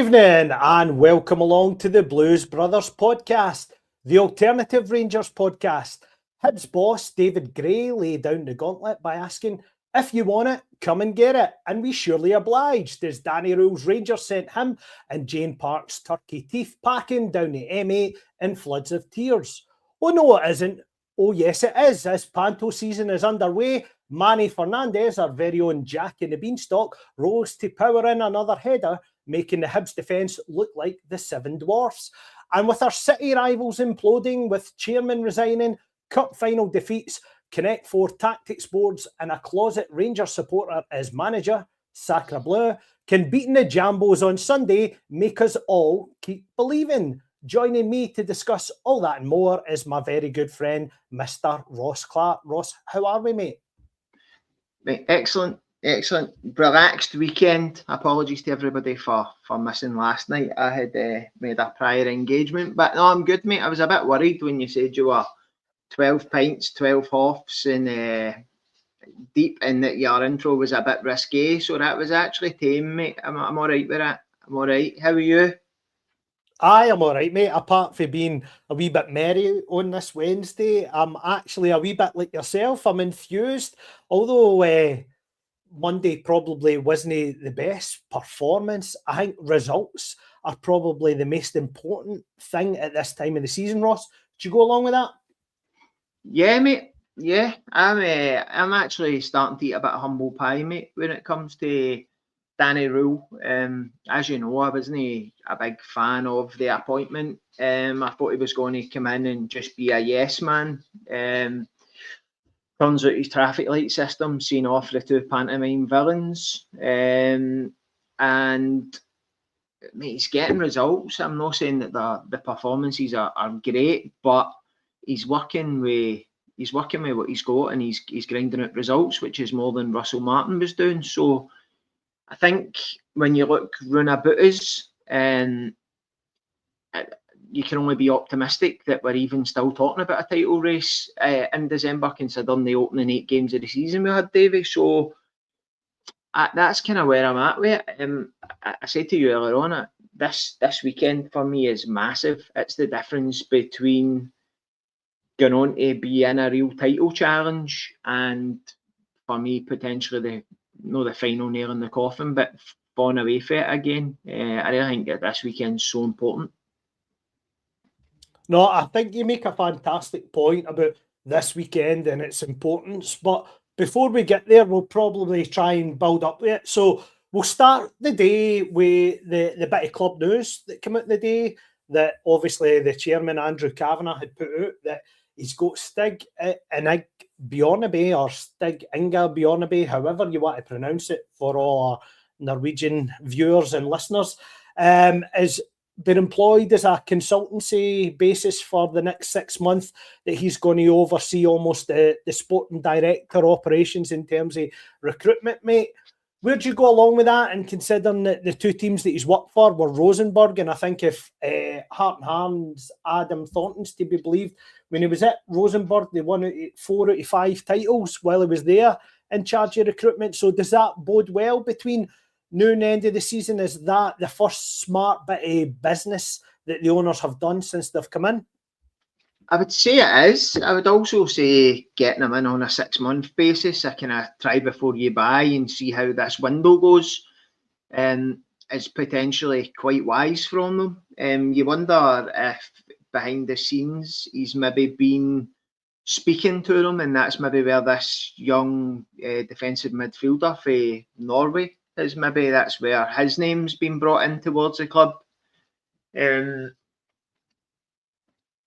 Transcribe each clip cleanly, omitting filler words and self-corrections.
evening and welcome along to the Blues Brothers podcast, the alternative Rangers podcast. Hibs boss David Gray laid down the gauntlet by asking, if you want it, come and get it. And we surely obliged as Danny Rule's Rangers sent him and Jane Park's turkey teeth packing down the M8 in floods of tears. Oh no, it isn't. Oh yes, it is. As Panto season is underway, Manny Fernandez, our very own Jack in the Beanstalk, rose to power in another header, making the Hibs defence look like the Seven Dwarfs. And with our City rivals imploding, with chairman resigning, cup final defeats, Connect 4 tactics boards, and a closet Rangers supporter as manager, Sacre Bleu, can beating the Jambos on Sunday make us all keep believing? Joining me to discuss all that and more is my very good friend, Mr. Ross Clark. Ross, how are we, mate? Mate, excellent. Relaxed weekend. Apologies to everybody for missing last night. I had made a prior engagement, but no, I'm good, mate. I was a bit worried when you said you were 12 pints, 12 hoffs, and deep, and that your intro was a bit risque. So that was actually tame, mate. I'm all right with it. I'm all right. How are you? I am all right, mate. Apart from being a wee bit merry on this Wednesday, I'm actually a wee bit like yourself. I'm infused, although Monday probably wasn't the best performance. I think results are probably the most important thing at this time of the season, Ross. Do you go along with that? Yeah, mate. Yeah, I'm actually starting to eat a bit of humble pie, mate, when it comes to Danny Rule. As you know, I wasn't a big fan of the appointment. I thought he was going to come in and just be a yes man. Turns out his traffic light system seen off the two pantomime villains. And mate, he's getting results. I'm not saying that the performances are great, but he's working with what he's got, and he's grinding out results, which is more than Russell Martin was doing. So I think when you look round about us, you can only be optimistic that we're even still talking about a title race in December, considering the opening 8 games of the season we had, Davie. So that's kind of where I'm at with it. I said to you earlier on, this weekend for me is massive. It's the difference between going on to be in a real title challenge and, for me, potentially the final nail in the coffin, but falling away for it again. I really think that this weekend's so important. No, I think you make a fantastic point about this weekend and its importance. But before we get there, we'll probably try and build up with it. So we'll start the day with the bit of club news that came out the day, that obviously the chairman, Andrew Kavanagh, had put out, that he's got Stig Inga Bjornaby, or Stig Inga Bjornaby, however you want to pronounce it for all our Norwegian viewers and listeners, is been employed as a consultancy basis for the next 6 months, that he's going to oversee almost the sporting director operations in terms of recruitment, mate. Where'd you go along with that? And considering that the two teams that he's worked for were Rosenborg, and I think if Heart and Harm's Adam Thornton's to be believed, when he was at Rosenborg, they won 4 out of 5 titles while he was there in charge of recruitment. So does that bode well between now and the end of the season? Is that the first smart bit of business that the owners have done since they've come in? I would say it is. I would also say getting them in on a 6-month basis, a kind of try before you buy and see how this window goes, is potentially quite wise from them. You wonder if behind the scenes he's maybe been speaking to them, and that's maybe where this young defensive midfielder for Norway is. Maybe that's where his name's been brought in towards the club.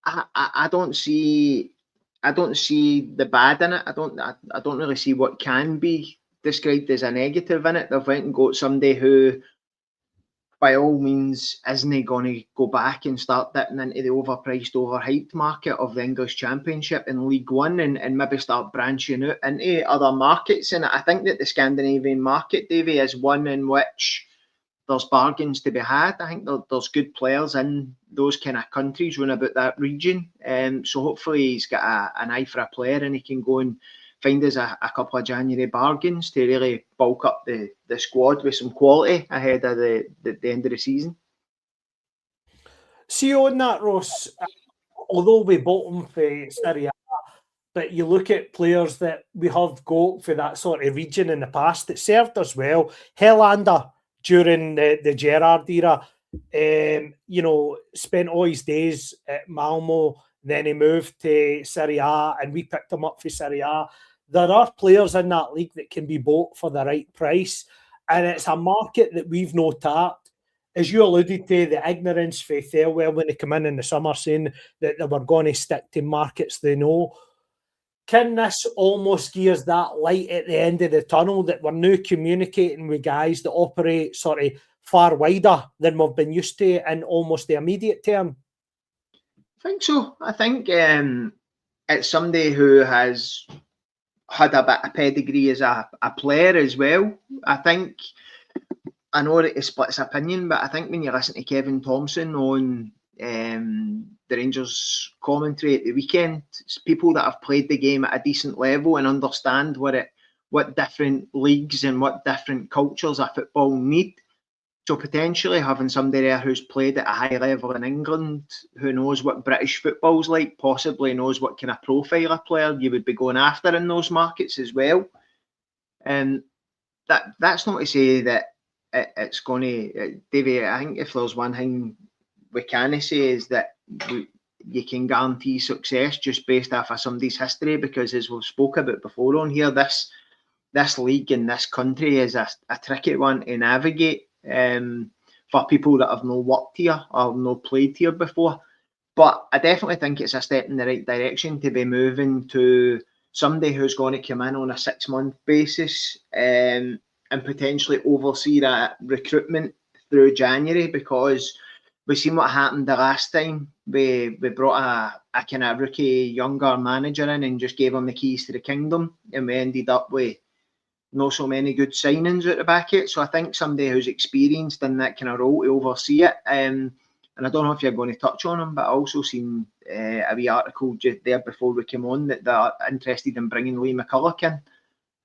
I don't see the bad in it. I don't really see what can be described as a negative in it. They've went and got somebody who, by all means, isn't going to go back and start dipping into the overpriced, overhyped market of the English Championship and League One, and maybe start branching out into other markets. And I think that the Scandinavian market, Davie, is one in which there's bargains to be had. I think there's good players in those kind of countries round about that region. So hopefully he's got an eye for a player, and he can go and find us a couple of January bargains to really bulk up the squad with some quality ahead of the end of the season. See on that, Ross, although we bought him for Serie A, but you look at players that we have got for that sort of region in the past that served us well. Helander during the Gerrard era, spent all his days at Malmo, then he moved to Serie A and we picked him up for Serie A. There are players in that league that can be bought for the right price, and it's a market that we've not tapped. As you alluded to, the ignorance for Thelwell when they come in the summer saying that they were going to stick to markets they know. Can this almost give us that light at the end of the tunnel that we're now communicating with guys that operate sort of far wider than we've been used to in almost the immediate term? I think so. I think it's somebody who has had a bit of pedigree as a player as well. I know that he splits opinion, but I think when you listen to Kevin Thompson on the Rangers commentary at the weekend, it's people that have played the game at a decent level and understand what different leagues and what different cultures of football need. So potentially having somebody there who's played at a high level in England, who knows what British football's like, possibly knows what kind of profile of player you would be going after in those markets as well. And that's not to say that it's going to, Davie, I think if there's one thing we can say is that you can guarantee success just based off of somebody's history, because as we've spoke about before on here, this league in this country is a tricky one to navigate for people that have not worked here or not played here before. But I definitely think it's a step in the right direction to be moving to somebody who's going to come in on a 6-month basis and potentially oversee that recruitment through January, because we've seen what happened the last time. We brought a kind of rookie, younger manager in and just gave him the keys to the kingdom, and we ended up with not so many good signings at the back of it. So I think somebody who's experienced in that kind of role to oversee it. And I don't know if you're going to touch on him, but I also seen a wee article just there before we came on that they're interested in bringing Lee McCulloch in,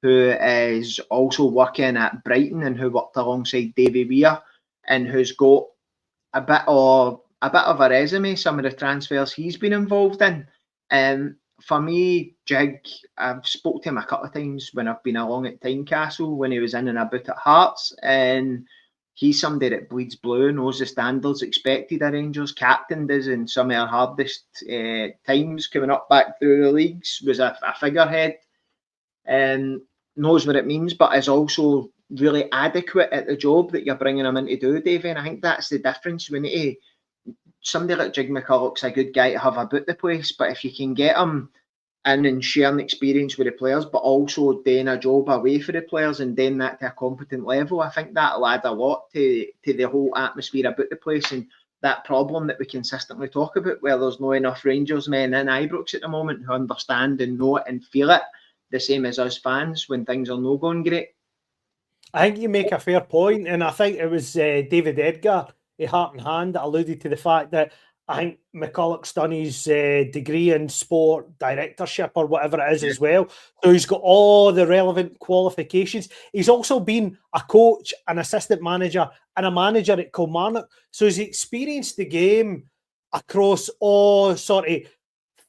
who is also working at Brighton and who worked alongside Davie Weir and who's got a bit of a resume, some of the transfers he's been involved in. For me, Jig, I've spoke to him a couple of times when I've been along at Tynecastle when he was in and about at Hearts, and he's somebody that bleeds blue, knows the standards expected of Rangers, captained us in some of our hardest times coming up back through the leagues, was a figurehead, and knows what it means, but is also really adequate at the job that you're bringing him in to do, Davie. And I think that's the difference. We need to, somebody like Jig McCulloch's a good guy to have about the place, but if you can get him in and sharing experience with the players, but also doing a job away for the players and doing that to a competent level, I think that'll add a lot to the whole atmosphere about the place. And that problem that we consistently talk about, where there's not enough Rangers men in Ibrox at the moment who understand and know it and feel it, the same as us fans when things are not going great. I think you make a fair point, and I think it was David Edgar, a Heart and Hand, that alluded to the fact that I think McCulloch's done his degree in sport directorship or whatever it is as well. So he's got all the relevant qualifications. He's also been a coach, an assistant manager, and a manager at Kilmarnock. So he's experienced the game across all sort of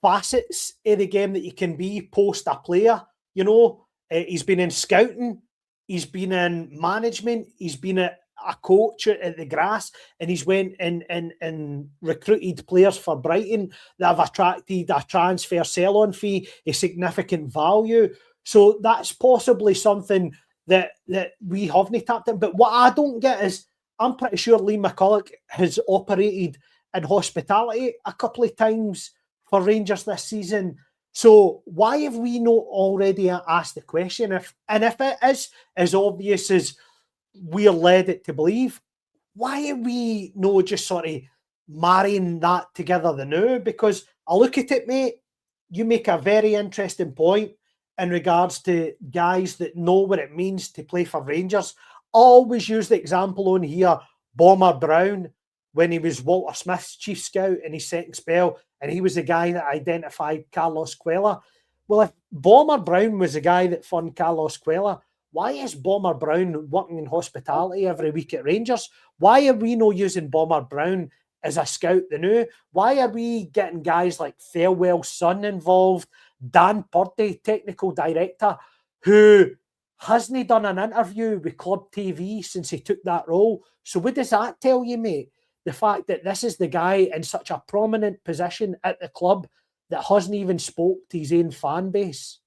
facets of the game that you can be post a player. You know, he's been in scouting, he's been in management, he's been a coach at the Grass, and he's went and recruited players for Brighton that have attracted a transfer sell-on fee, a significant value. So that's possibly something that we haven't tapped in. But what I don't get is, I'm pretty sure Lee McCulloch has operated in hospitality a couple of times for Rangers this season. So why have we not already asked the question? If it is as obvious as we're led it to believe, why are we not just sort of marrying that together the now? Because I look at it, mate, you make a very interesting point in regards to guys that know what it means to play for Rangers. I always use the example on here, Bomber Brown, when he was Walter Smith's chief scout in his second spell, and he was the guy that identified Carlos Cuellar. Well, if Bomber Brown was the guy that funded Carlos Cuellar, why is Bomber Brown working in hospitality every week at Rangers? Why are we not using Bomber Brown as a scout the new? Why are we getting guys like Farewell's son involved, Dan Purdy, technical director, who hasn't done an interview with Club TV since he took that role? So what does that tell you, mate? The fact that this is the guy in such a prominent position at the club that hasn't even spoke to his own fan base.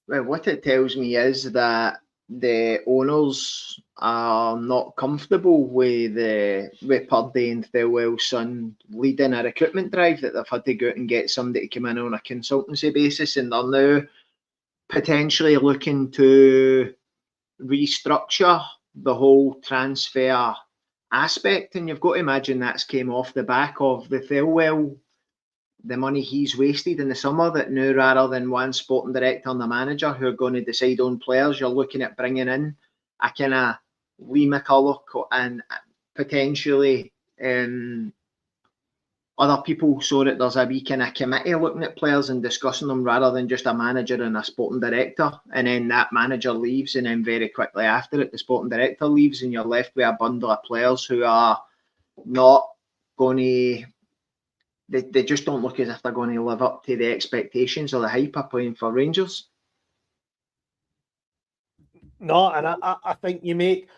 Well, what it tells me is that the owners are not comfortable with Purdy and Thirlwell's son leading a recruitment drive, that they've had to go out and get somebody to come in on a consultancy basis, and they're now potentially looking to restructure the whole transfer aspect. And you've got to imagine that's came off the back of the Thirlwell, the money he's wasted in the summer, that now rather than one sporting director and the manager who are going to decide on players, you're looking at bringing in a kind of Lee McCulloch and potentially other people, so that there's a wee kind of committee looking at players and discussing them, rather than just a manager and a sporting director. And then that manager leaves, and then very quickly after it, the sporting director leaves, and you're left with a bundle of players who are not going to, they just don't look as if they're going to live up to the expectations or the hype of playing for Rangers. No, and I think you make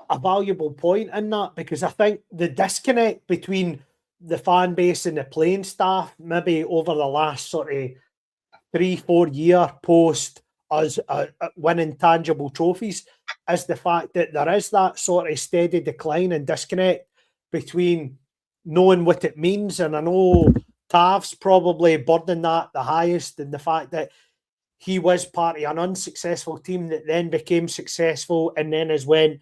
a valuable point in that, because I think the disconnect between the fan base and the playing staff, maybe over the last sort of 3-4 year post us winning tangible trophies, is the fact that there is that sort of steady decline and disconnect between knowing what it means. And I know Tav's probably burdened that the highest, and the fact that he was part of an unsuccessful team that then became successful, and then has went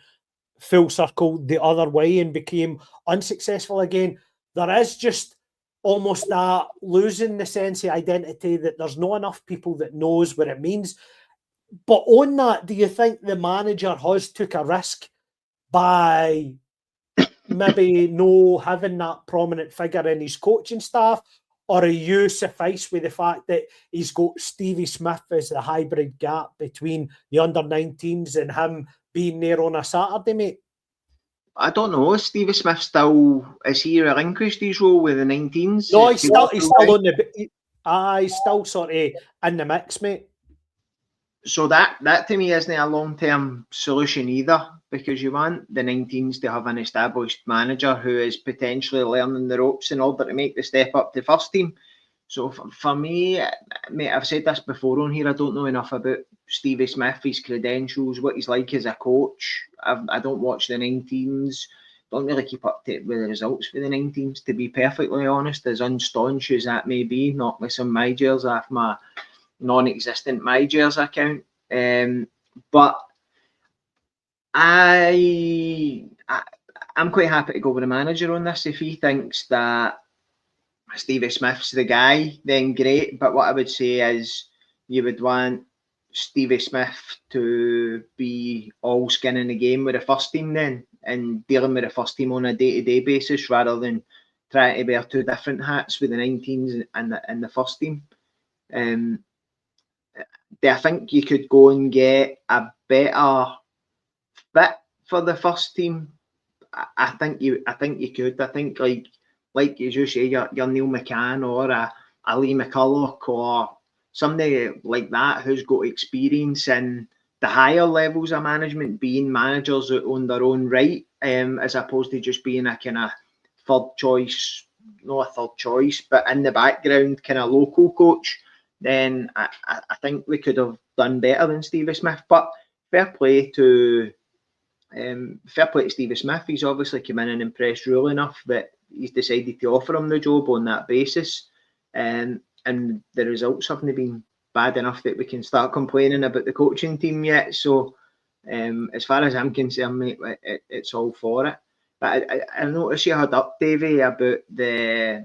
full circle the other way and became unsuccessful again. There is just almost that losing the sense of identity, that there's not enough people that knows what it means. But on that, do you think the manager has took a risk by maybe no having that prominent figure in his coaching staff? Or are you suffice with the fact that he's got Stevie Smith as the hybrid gap between the under-19s and him being there on a Saturday, mate? I don't know. Stevie Smith still, is he relinquished his role with the 19s? No, he's still on the. He's still sort of in the mix, mate. So that to me isn't a long-term solution either, because you want the 19s to have an established manager who is potentially learning the ropes in order to make the step up to first team. So for me, mate, I've said this before on here, I don't know enough about Stevie Smith, his credentials, what he's like as a coach. I don't watch the 19s, don't really keep up to with the results for the 19s, to be perfectly honest, as unstaunch as that may be, not with some majors off my non-existent majors account. But I'm quite happy to go with the manager on this. If he thinks that Stevie Smith's the guy, then great. But what I would say is, you would want Stevie Smith to be all skin in the game with the first team then, and dealing with the first team on a day-to-day basis, rather than trying to wear two different hats with the 19s and the first team. I think you could go and get a better fit for the first team. I think you could. I think like as you say, your Neil McCann or a Lee McCulloch or somebody like that who's got experience in the higher levels of management, being managers on their own right, as opposed to just being a kind of third choice, not a third choice, but in the background kind of local coach. Then I think we could have done better than Stevie Smith. But fair play to Stevie Smith. He's obviously come in and impressed Rule enough that he's decided to offer him the job on that basis. And the results haven't been bad enough that we can start complaining about the coaching team yet. So as far as I'm concerned, mate, it's all for it. But I noticed you had up, Davie, about the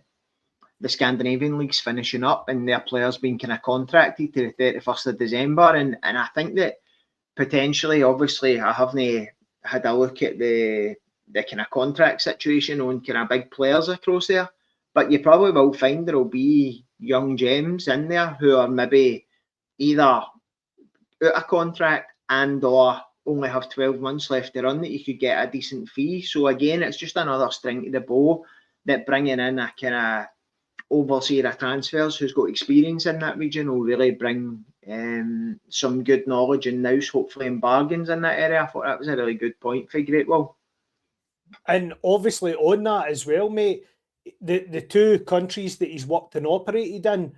Scandinavian leagues finishing up and their players being kind of contracted to the 31st of December. And I think that potentially, obviously, I haven't had a look at the kind of contract situation on kind of big players across there. But you probably will find there will be young gems in there who are maybe either out of contract and or only have 12 months left to run that you could get a decent fee. So again, it's just another string to the bow that bringing in a kind of overseer of transfers who's got experience in that region will really bring some good knowledge and nous, hopefully, in bargains in that area. I thought that was a really good point for Greatwell. And obviously on that as well, mate, the two countries that he's worked and operated in,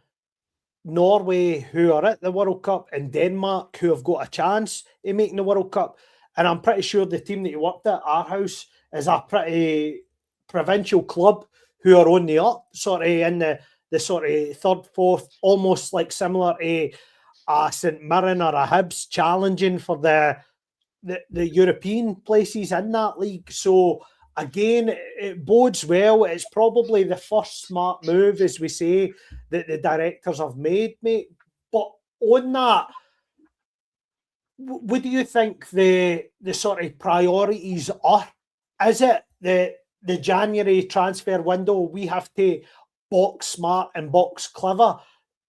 Norway, who are at the World Cup, and Denmark, who have got a chance in making the World Cup. And I'm pretty sure the team that he worked at, Aarhus, is a pretty provincial club who are on the up, sort of in the sort of third, fourth, almost like similar to a St Mirren or a Hibs, challenging for the European places in that league. So again, it bodes well. It's probably the first smart move, as we say, that the directors have made, mate. But on that, what do you think the sort of priorities are? Is it the January transfer window we have to box smart and box clever,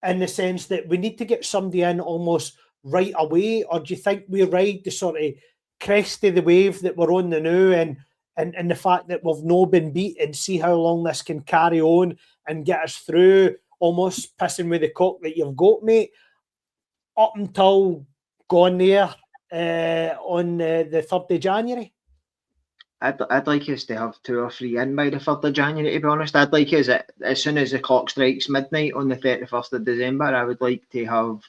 in the sense that we need to get somebody in almost right away? Or do you think we ride the sort of crest of the wave that we're on the now, and the fact that we've not been beat, and see how long this can carry on and get us through, almost pissing with the cock that you've got, mate, up until gone there on the 3rd of January? I'd like us to have 2 or 3 in by the 3rd of January, to be honest. I'd like us, as soon as the clock strikes midnight on the 31st of December, I would like to have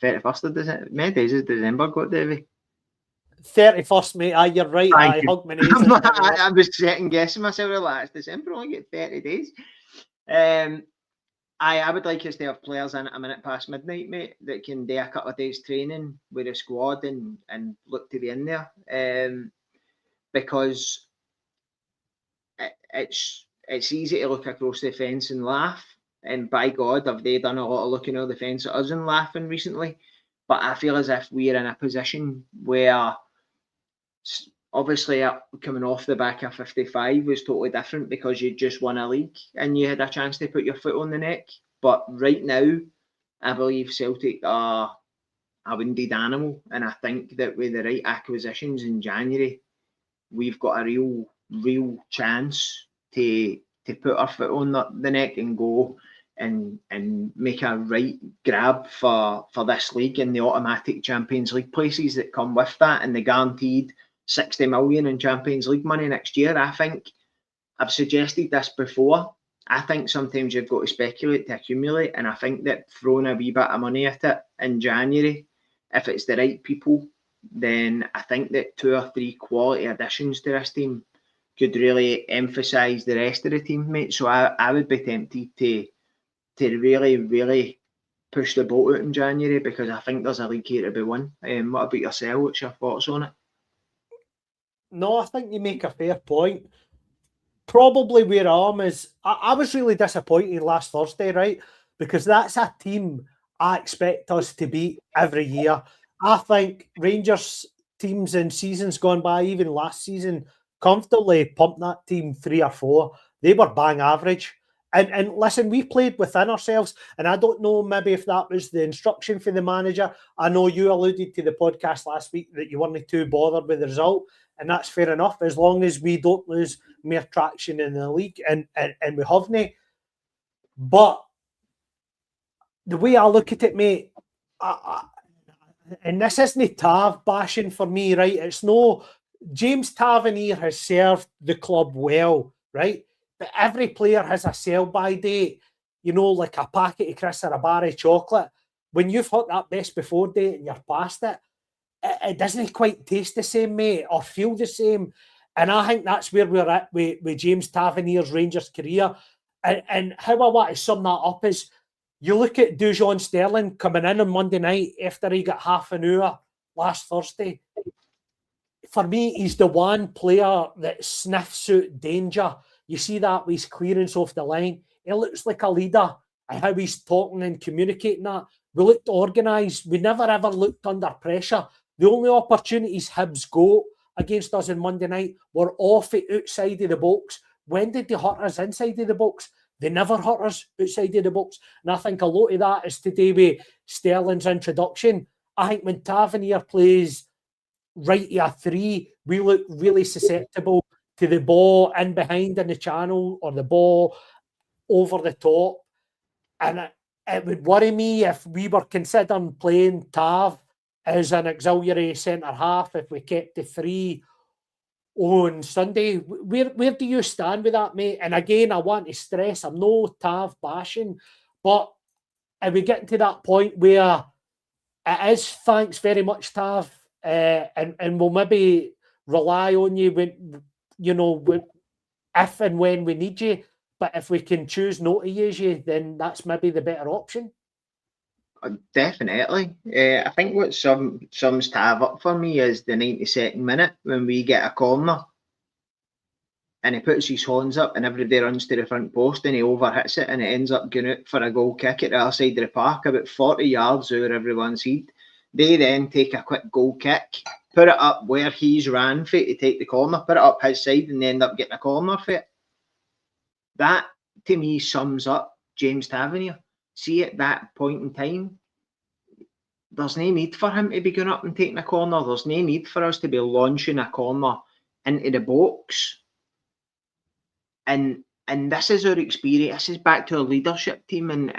31st of December. Many days is December got, Davie? 31st, mate. Aye, you're right. I hug my knees. I was second guessing myself. Relax, December only get 30 days. I would like us to have players in at a minute past midnight, mate, that can do a couple of days training with the squad and look to be in there. Because it's easy to look across the fence and laugh. And by God, have they done a lot of looking over the fence at us and laughing recently? But I feel as if we're in a position where, obviously, coming off the back of 55 was totally different because you just won a league and you had a chance to put your foot on the neck. But right now, I believe Celtic are a wounded animal, and I think that with the right acquisitions in January, we've got a real chance to put our foot on the neck and go and make a right grab for this league and the automatic Champions League places that come with that, and the guaranteed 60 million in Champions League money next year. I think I've suggested this before. I think sometimes you've got to speculate to accumulate, and I think that throwing a wee bit of money at it in January, if it's the right people, then I think that 2 or 3 quality additions to this team could really emphasise the rest of the team, mate. So I would be tempted to really push the boat out in January, because I think there's a league here to be won. What about yourself? What's your thoughts on it? No, I think you make a fair point. Probably where I am is, I was really disappointed last Thursday, right? Because that's a team I expect us to beat every year. I think Rangers teams in seasons gone by, even last season, comfortably pumped that team 3 or 4. They were bang average. And listen, we played within ourselves, and I don't know maybe if that was the instruction for the manager. I know you alluded to the podcast last week that you weren't too bothered with the result, and that's fair enough, as long as we don't lose more traction in the league, and we haven't. But the way I look at it, mate, and this isn't Tav bashing for me, right? It's no, James Tavernier has served the club well, right? But every player has a sell-by date, you know, like a packet of crisps or a bar of chocolate. When you've hit that best before date and you're past it, it doesn't quite taste the same, mate, or feel the same. And I think that's where we're at with James Tavernier's Rangers career. And how I want to sum that up is, you look at Dujon Sterling coming in on Monday night after he got half an hour last Thursday. For me, he's the one player that sniffs out danger. You see that with his clearance off the line. He looks like a leader, and how he's talking and communicating that. We looked organised. We never ever looked under pressure. The only opportunities Hibs got against us on Monday night were off it outside of the box. When did they hurt us inside of the box? They never hurt us outside of the box. And I think a lot of that is to do with Sterling's introduction. I think when Tavernier plays right to a 3, we look really susceptible to the ball in behind in the channel or the ball over the top. And it would worry me if we were considering playing Tav as an auxiliary centre half if we kept the 3 on Sunday. Where do you stand with that, mate? And again, I want to stress, I'm no Tav bashing, but are we getting to that point where it is thanks very much, Tav, and we'll maybe rely on you when, if and when we need you, but if we can choose not to use you, then that's maybe the better option. Definitely. I think what sums Tav up for me is the 92nd minute when we get a corner and he puts his horns up and everybody runs to the front post and he overhits it and it ends up going out for a goal kick at the other side of the park, about 40 yards over everyone's head. They then take a quick goal kick, put it up where he's ran for it to take the corner, put it up his side and they end up getting a corner for it. That, to me, sums up James Tavernier. See, at that point in time, there's no need for him to be going up and taking a corner. There's no need for us to be launching a corner into the box. And this is our experience. This is back to our leadership team. And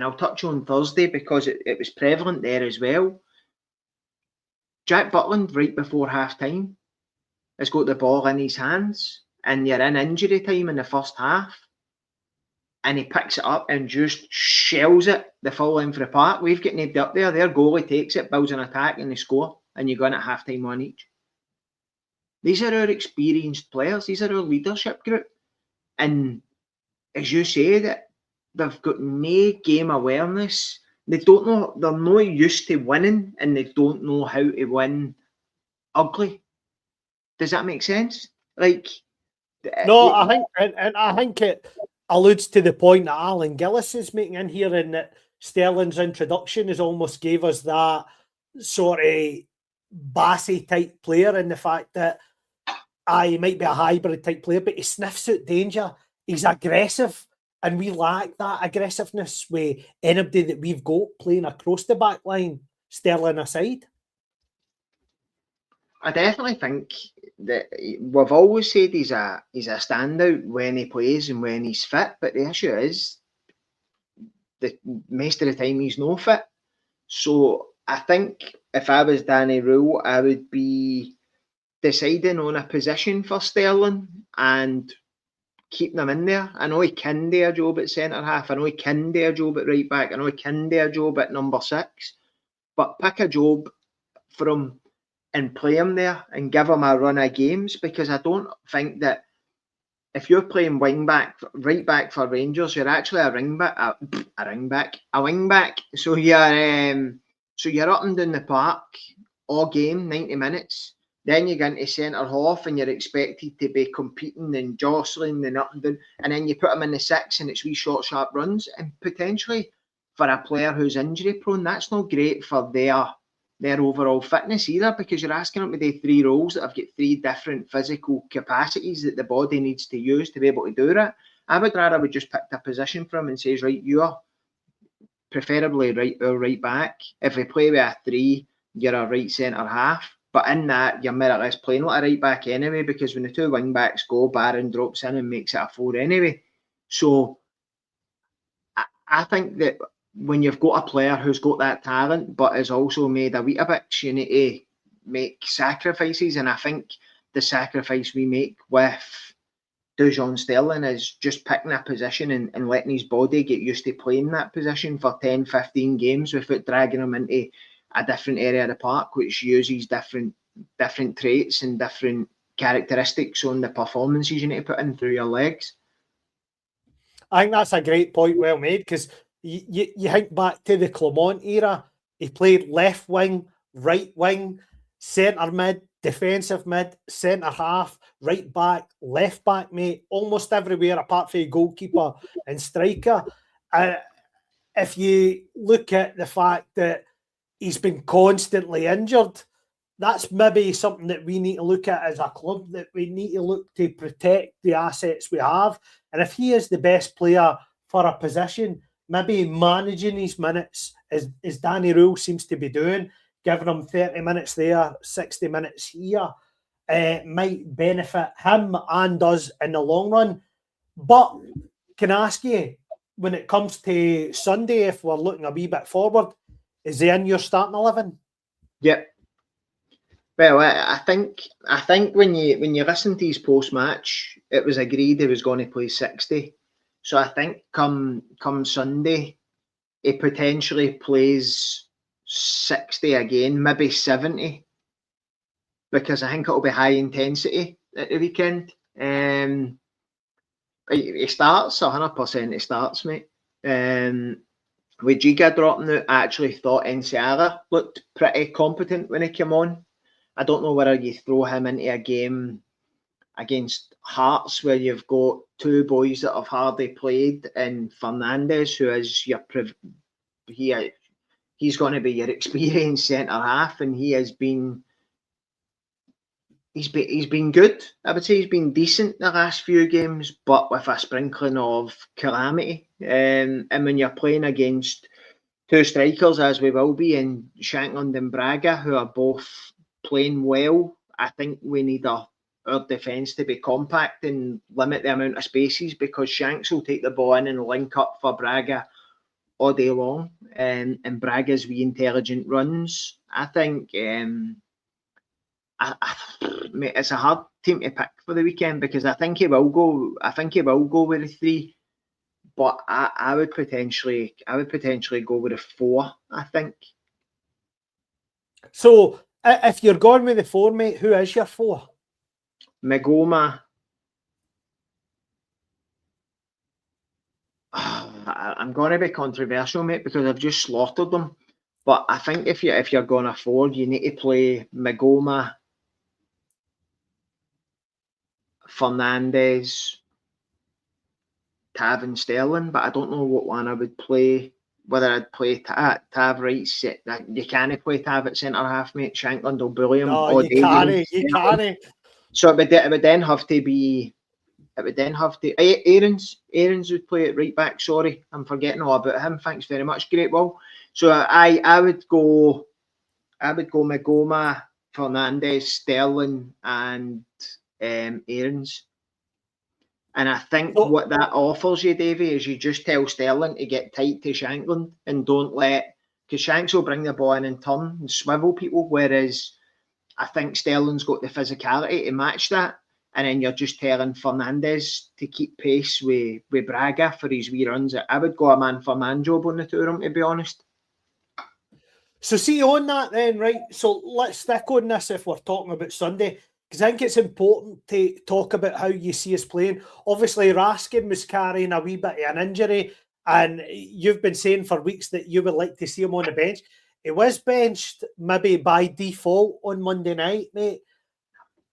I'll touch on Thursday because it was prevalent there as well. Jack Butland, right before half-time, has got the ball in his hands and you're in injury time in the first half. And he picks it up and just shells it the full length of the park. We've got nobody up there. Their goalie takes it, builds an attack, and they score. And you go in at half-time one each. These are our experienced players. These are our leadership group. And as you say, that they've got no game awareness. They don't know. They're not used to winning, and they don't know how to win ugly. Does that make sense? Like, no, I think, and I think it alludes to the point that Alan Gillis is making in here, and that Sterling's introduction has almost gave us that sort of Bassey type player, in the fact that he might be a hybrid type player, but he sniffs out danger. He's aggressive, and we lack that aggressiveness with anybody that we've got playing across the back line, Sterling aside. I definitely think that we've always said he's a standout when he plays and when he's fit, but the issue is that most of the time he's no fit. So I think if I was Danny Rule, I would be deciding on a position for Sterling and keeping him in there. I know he can do a job at centre half. I know he can do a job at right back. I know he can do a job at number 6. But pick a job from and play him there and give him a run of games, because I don't think that if you're playing wing back, right back for Rangers, you're actually a wing back. So you're up and down the park all game, 90 minutes. Then you get into centre half and you're expected to be competing and jostling and up and down. And then you put him in the 6 and it's wee short, sharp runs. And potentially for a player who's injury prone, that's not great for their overall fitness either, because you're asking them to do 3 roles that have got 3 different physical capacities that the body needs to use to be able to do that. I would rather we just picked a position for him and says, right, you're preferably right back. If we play with a 3, you're a right centre half. But in that, you're more or less playing like a right back anyway, because when the 2 wing backs go, Barron drops in and makes it a 4 anyway. So I think that when you've got a player who's got that talent but has also made a Weetabix, you need to make sacrifices. And I think the sacrifice we make with Dujon Sterling is just picking a position and letting his body get used to playing that position for 10, 15 games without dragging him into a different area of the park, which uses different traits and different characteristics on the performances you need to put in through your legs. I think that's a great point, well made, because you think back to the Clement era. He played left wing, right wing, centre mid, defensive mid, centre half, right back, left back, mate, almost everywhere apart from a goalkeeper and striker. If you look at the fact that he's been constantly injured, that's maybe something that we need to look at as a club, that we need to look to protect the assets we have. And if he is the best player for a position, maybe managing his minutes, as Danny Rule seems to be doing, giving him 30 minutes there, 60 minutes here, might benefit him and us in the long run. But can I ask you, when it comes to Sunday, if we're looking a wee bit forward, is he in your starting 11? Yep. Well, I think when you listen to his post match, it was agreed he was going to play 60. So I think come Sunday, he potentially plays 60 again, maybe 70, because I think it'll be high intensity at the weekend. He starts 100%. He starts, mate. With Giga dropping out, I actually thought Enciala looked pretty competent when he came on. I don't know whether you throw him into a game against Hearts where you've got two boys that have hardly played, and Fernandes, who is your he's going to be your experienced centre half, and he's been good. I would say he's been decent the last few games, but with a sprinkling of calamity. And when you're playing against two strikers, as we will be, in Shankland and Braga, who are both playing well, I think we need our defence to be compact and limit the amount of spaces, because Shanks will take the ball in and link up for Braga all day long, and Braga's wee intelligent runs. I think it's a hard team to pick for the weekend, because I think he will go with the 3, but I would potentially go with a 4. I think. So if you're going with the 4, mate, who is your 4? Magoma. I'm going to be controversial, mate, because I've just slaughtered them. But I think if you're going to 4, you need to play Magoma, Fernandes, Tav and Sterling. But I don't know what one I would play. Whether I'd play Tav right set. You can't play Tav at centre half, mate. Shankland will bully him. No, you can't. You can't. So it would then have to be. It would then have to. Aarons would play it right back. Sorry, I'm forgetting all about him. Thanks very much, Great Will. So I would go Magoma, Fernandes, Sterling, and Aarons. And I think what that offers you, Davie, is you just tell Sterling to get tight to Shankland and don't let, because Shanks will bring the ball in and turn and swivel people, whereas I think Sterling's got the physicality to match that. And then you're just telling Fernandes to keep pace with Braga for his wee runs. I would go a man for man job on the two of them, to be honest. So see on that then, right? So let's stick on this if we're talking about Sunday, because I think it's important to talk about how you see us playing. Obviously, Raskin was carrying a wee bit of an injury, and you've been saying for weeks that you would like to see him on the bench. He was benched maybe by default on Monday night, mate.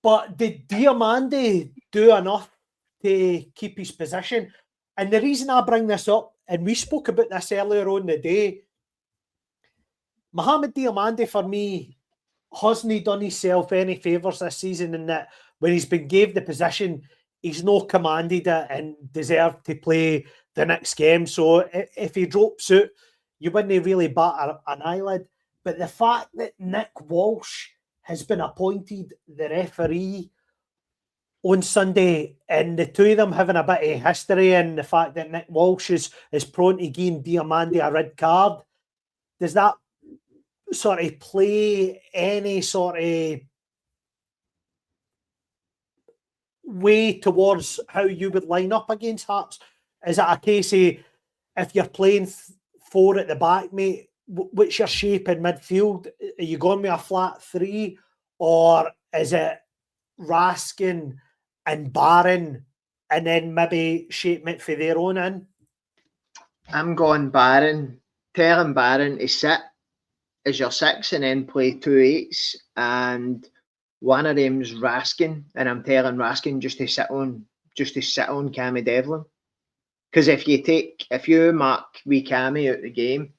But did Diamande do enough to keep his position? And the reason I bring this up, and we spoke about this earlier on the day, Mohamed Diamande, for me, hasn't done himself any favours this season, in that when he's been gave the position, he's not commanded it and deserved to play the next game. So if he drops out, you wouldn't really bat an eyelid. But the fact that Nick Walsh has been appointed the referee on Sunday, and the two of them having a bit of history, and the fact that Nick Walsh is prone to giving Diamande a red card, does that sort of play any sort of way towards how you would line up against Hearts? Is it a case of, if you're playing 4 at the back, mate, what's your shape in midfield? Are you going with a flat 3, or is it Raskin and Barron, and then maybe shape it for their own in? I'm going Barron. Telling Barron to sit as your 6 and then play 2 8s, and one of them's Raskin, and I'm telling Raskin just to sit on Cammy Devlin. Because if you mark wee Cammy out the game,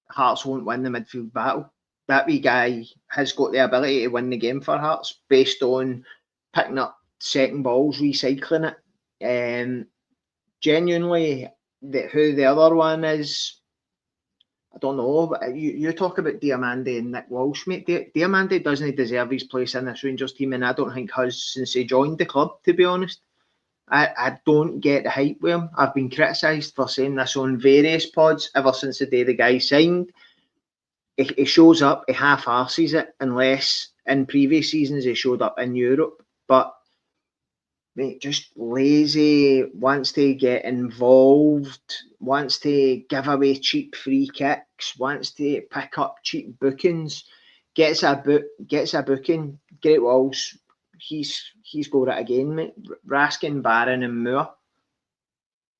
Hearts won't win the midfield battle. That wee guy has got the ability to win the game for Hearts based on picking up second balls, recycling it. Genuinely, who the other one is, I don't know. But you talk about Diamande and Nick Walsh, mate. Diamande doesn't deserve his place in this Rangers team, and I don't think has since he joined the club, to be honest. I don't get the hype with him. I've been criticised for saying this on various pods ever since the day the guy signed. He shows up, he half-arses it, unless in previous seasons he showed up in Europe. But, mate, just lazy, wants to get involved, wants to give away cheap free kicks, wants to pick up cheap bookings, gets a booking, Great Walls. He's got it again, mate. Raskin, Barron, and Moore.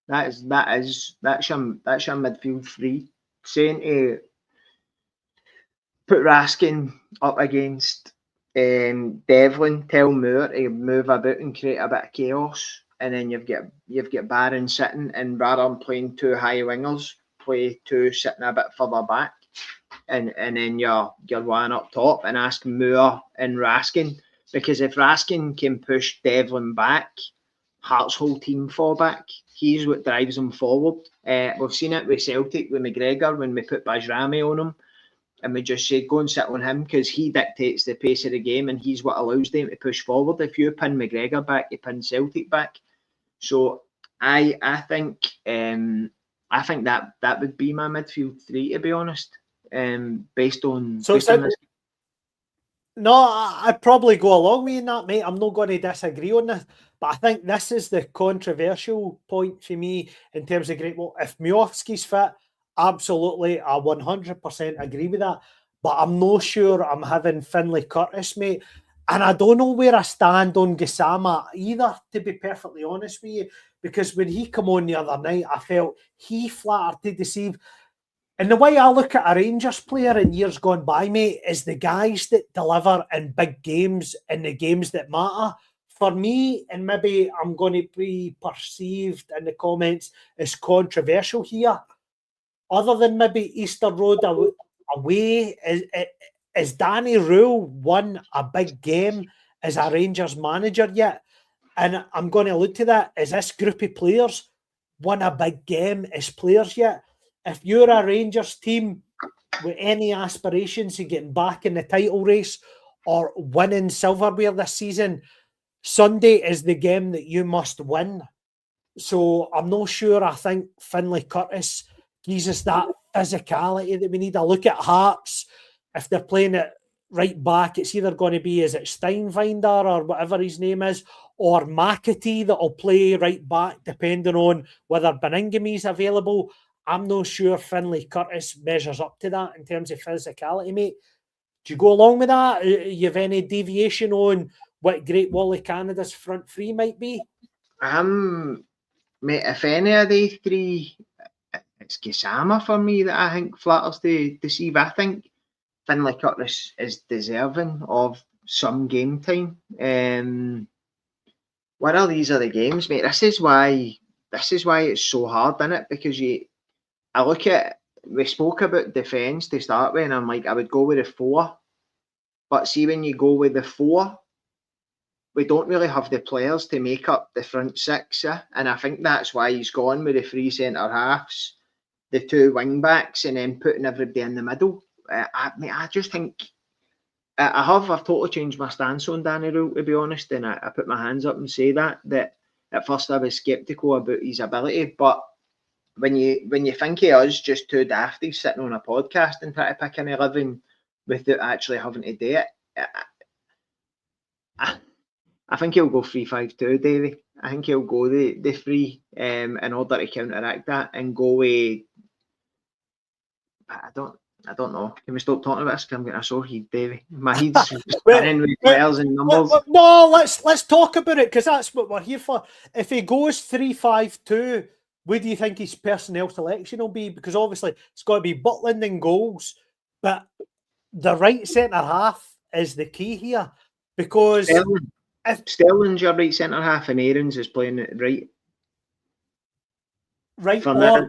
That's your midfield three. Saying to put Raskin up against Devlin, tell Moore to move about and create a bit of chaos, and then you've got Barron sitting, and rather than playing two high wingers, play two sitting a bit further back, and then you're one up top and ask Moore and Raskin. Because if Raskin can push Devlin back, Hearts' whole team fall back. He's what drives them forward. We've seen it with Celtic, with McGregor, when we put Bajrami on him. And we just say, go and sit on him because he dictates the pace of the game and he's what allows them to push forward. If you pin McGregor back, you pin Celtic back. So I think that would be my midfield three, to be honest. Based on this. No, I'd probably go along with you in that, mate. I'm not going to disagree on this, but I think this is the controversial point for me in terms of Great Wall. If Miovski's fit, absolutely, I 100% agree with that. But I'm not sure I'm having Finlay Curtis, mate. And I don't know where I stand on Gassama either, to be perfectly honest with you, because when he came on the other night, I felt he flattered to deceive. And the way I look at a Rangers player in years gone by, mate, is the guys that deliver in big games, in the games that matter. For me, and maybe I'm going to be perceived in the comments as controversial here, other than maybe Easter Road away, is Danny Rule won a big game as a Rangers manager yet? And I'm going to allude to that. Is this group of players won a big game as players yet? If you're a Rangers team with any aspirations of getting back in the title race or winning silverware this season, Sunday is the game that you must win. So I'm not sure. I think Finlay Curtis gives us that physicality that we need. I look at Hearts. If they're playing it right back, it's either going to be, is it Steinvinder or whatever his name is, or McAtee that'll play right back, depending on whether Beningami's available. I'm not sure Finlay Curtis measures up to that in terms of physicality, mate. Do you go along with that? You have any deviation on what Great Wall of Canada's front three might be? Mate, if any of these three, it's Gassama for me that I think flatters to deceive. I think Finlay Curtis is deserving of some game time. One of these are the games, mate. This is why it's so hard, isn't it? Because I look at, we spoke about defence to start with, and I'm like, I would go with the 4. But see, when you go with the 4, we don't really have the players to make up the front 6. And I think that's why he's gone with the 3 centre-halves, the 2 wing-backs, and then putting everybody in the middle. I just think, I've totally changed my stance on Danny Rule, to be honest, and I put my hands up and say that at first I was sceptical about his ability, but when you think he is just 2 dafties sitting on a podcast and try to pick an 11 without actually having to do it, I think he'll go 3-5-2, Davie. I think he'll go the 3 in order to counteract that and go with. I don't know. Can we stop talking about this? I'm getting a sore head, Davie. My head's spinning with players and numbers. No, let's talk about it, because that's what we're here for. If he goes 3-5-2, what do you think his personnel selection will be? Because obviously it's got to be Butland and goals, but the right centre half is the key here. Because Sterling's your right centre half and Aarons is playing it right. Right, or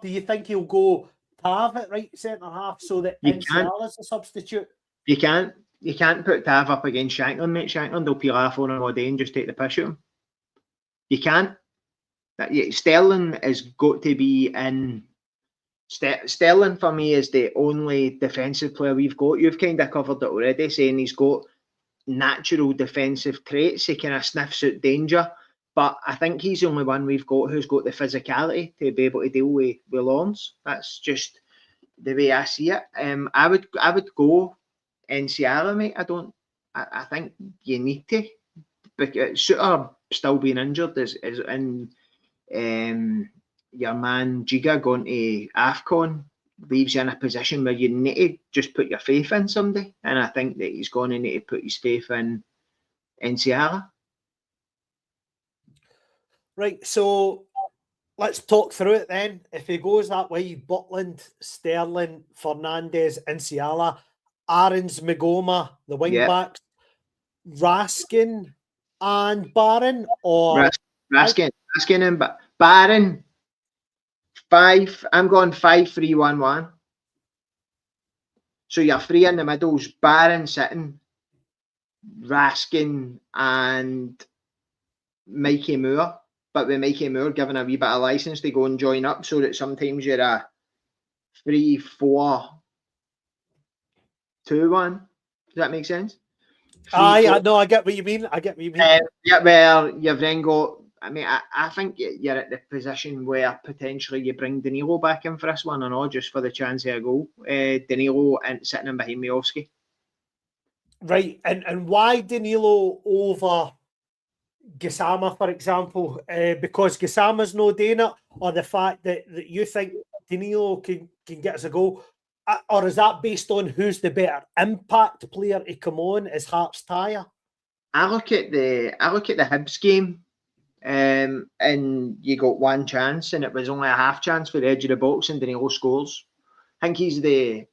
do you think he'll go Tav at right centre half so that NCL is a substitute? You can't put Tav up against Shankland, mate. Shankland will peel off on him all day and just take the piss at him. You can't. Sterling has got to be in Sterling for me is the only defensive player we've got. You've kind of covered it already, saying he's got natural defensive traits. He kind of sniffs out danger, but I think he's the only one we've got who's got the physicality to be able to deal with Lawrence. That's just the way I see it. I would go Enciala, mate. I think you need to, because Suter still being injured is in your man Giga going to AFCON leaves you in a position where you need to just put your faith in somebody, and I think that he's going to need to put his faith in Enciala. Right, so let's talk through it then. If he goes that way, Butland, Sterling, Fernandez, Enciala, Aarons, Magoma, the wing backs, Raskin and Barron, or Raskin and Barron. 5. I'm going 5-3-1-1. So your 3 in the middle's Barron sitting, Raskin and Mikey Moore, but with Mikey Moore given a wee bit of license to go and join up, so that sometimes you're a 3-4-2-1. Does that make sense? I get what you mean. Where you've then got, I mean, I think you're at the position where potentially you bring Danilo back in for this one, and all just for the chance of a goal. Danilo and sitting in behind Miovski. Right, and why Danilo over Gassama, for example? Because Gassama's no doing it, or the fact that you think Danilo can get us a goal? Or is that based on who's the better impact player to come on as Hearts tire? I look at the Hibs game, and you got one chance, and it was only a half chance for the edge of the box, and Danilo scores. I think he's the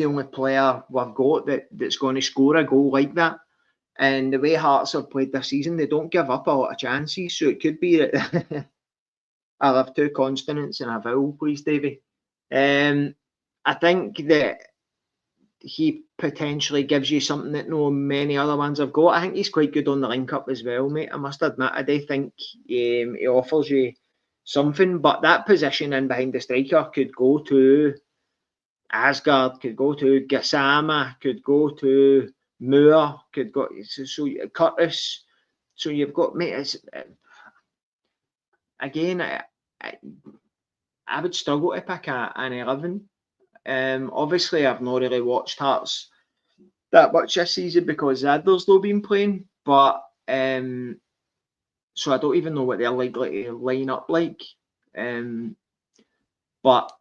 only player we've got that's going to score a goal like that. And the way Hearts have played this season, they don't give up a lot of chances. So it could be that I'll have 2 consonants and a vowel, please, Davie. I think that he potentially gives you something that no many other ones have got. I think he's quite good on the link-up as well, mate. I must admit, I do think he offers you something. But that position in behind the striker could go to Asgard, could go to Gassama, could go to Moore, could go so Curtis. So you've got, mate, again, I would struggle to pick an 11. Obviously, I've not really watched Hearts that much this season because Adler's not been playing, but so I don't even know what they're likely to line up like. But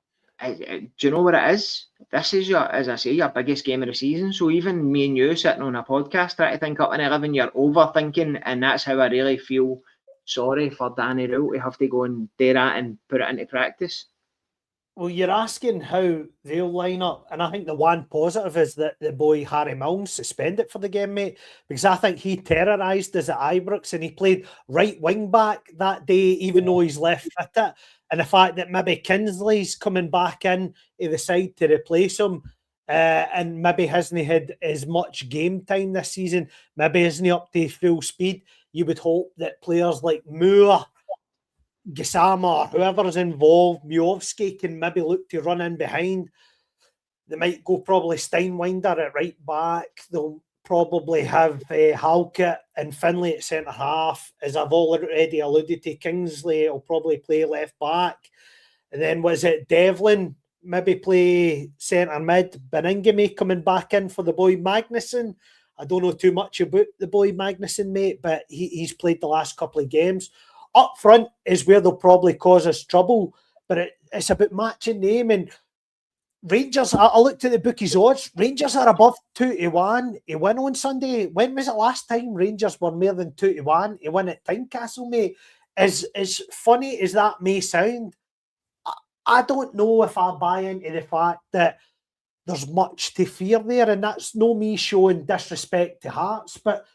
do you know what it is? This is as I say, your biggest game of the season. So even me and you sitting on a podcast trying to think up an 11, you're overthinking, and that's how I really feel sorry for Danny Rowell to have to go and do that and put it into practice. Well, you're asking how they'll line up, and I think the one positive is that the boy Harry Milne suspended for the game, mate, because I think he terrorised us at Ibrox, and he played right wing back that day, even though he's left-footed. And the fact that maybe Kinsley's coming back in to the side to replace him, and maybe hasn't had as much game time this season, maybe isn't up to full speed. You would hope that players like Moore, Gassama, or whoever's involved, Miovski, can maybe look to run in behind. They might go probably Steinwinder at right back. They'll probably have Halkett and Finlay at centre half. As I've already alluded to, Kingsley will probably play left back. And then was it Devlin maybe play centre mid? Beningame coming back in for the boy Magnuson. I don't know too much about the boy Magnuson, mate, but he's played the last couple of games. Up front is where they'll probably cause us trouble, but it's about matching name. And Rangers, I looked at the bookies odds. Rangers are above 2-1. He won on Sunday. When was it last time Rangers were more than 2-1? He won at Tynecastle, mate. As funny as that may sound, I don't know if I buy into the fact that there's much to fear there, and that's no me showing disrespect to Hearts, but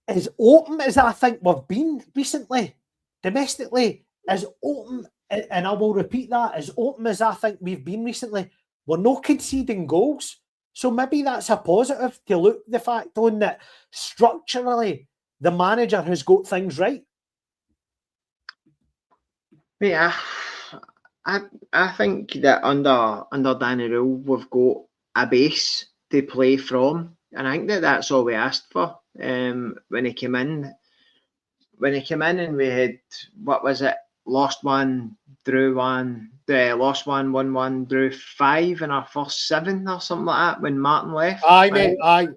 as open as I think we've been recently, domestically, as open, and I will repeat that, as open as I think we've been recently, we're not conceding goals. So maybe that's a positive to look the fact on that structurally the manager has got things right. Yeah, I think that under Danny Rule we've got a base to play from, and I think that's all we asked for. When he came in, and we had, what was it? Lost one, drew one, lost one, won one, drew 5 in our first 7 or something like that when Martin left. Aye, mate, aye.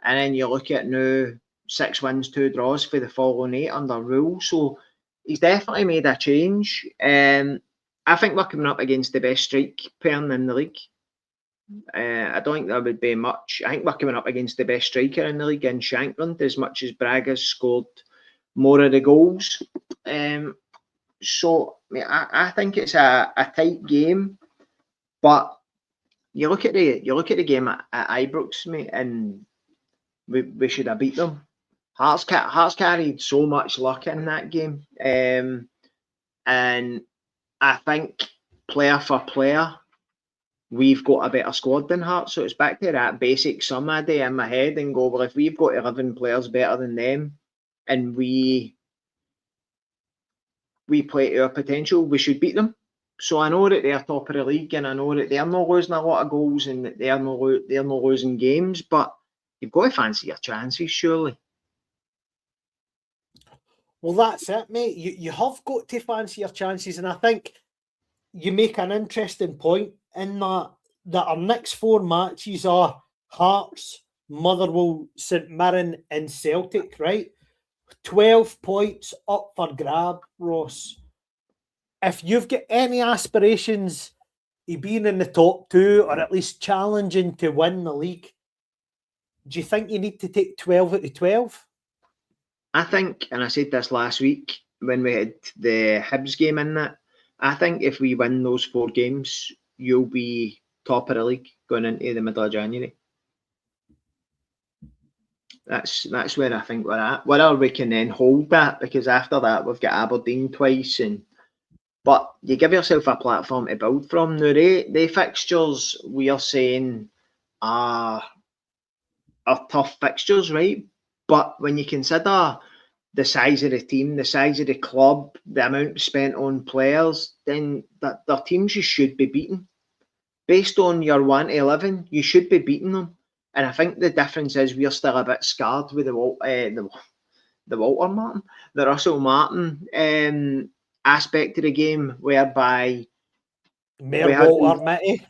And then you look at now 6 wins, 2 draws for the following 8 under Rule. So he's definitely made a change. I think we're coming up against the best strike pair in the league. I don't think there would be much. I think we're coming up against the best striker in the league in Shankland, as much as Braga's scored more of the goals. So I think it's a tight game, but you look at the game at Ibrox, mate, and we should have beat them. Hearts carried so much luck in that game, and I think player for player, we've got a better squad than Hearts. So it's back to that basic sum I do in my head and go, well, if we've got 11 players better than them, and we play to our potential, we should beat them. So I know that they're top of the league, and I know that they're not losing a lot of goals, and that they're not losing games, but you've got to fancy your chances, surely. Well, that's it, mate. You have got to fancy your chances, and I think you make an interesting point in that our next 4 matches are Hearts, Motherwell, St Mirren and Celtic, right? 12 points up for grab, Ross. If you've got any aspirations of being in the top 2 or at least challenging to win the league, do you think you need to take 12 out of 12? I think, and I said this last week when we had the Hibs game in that, I think if we win those 4 games, you'll be top of the league going into the middle of January. That's where I think we're at. Whether we can then hold that, because after that we've got Aberdeen twice, but you give yourself a platform to build from. Now the fixtures we are saying are tough fixtures, right? But when you consider the size of the team, the size of the club, the amount spent on players, then their teams you should be beaten. Based on your 1 to 11, you should be beating them. And I think the difference is we're still a bit scarred with the Russell Martin aspect of the game, whereby Walter Mitty.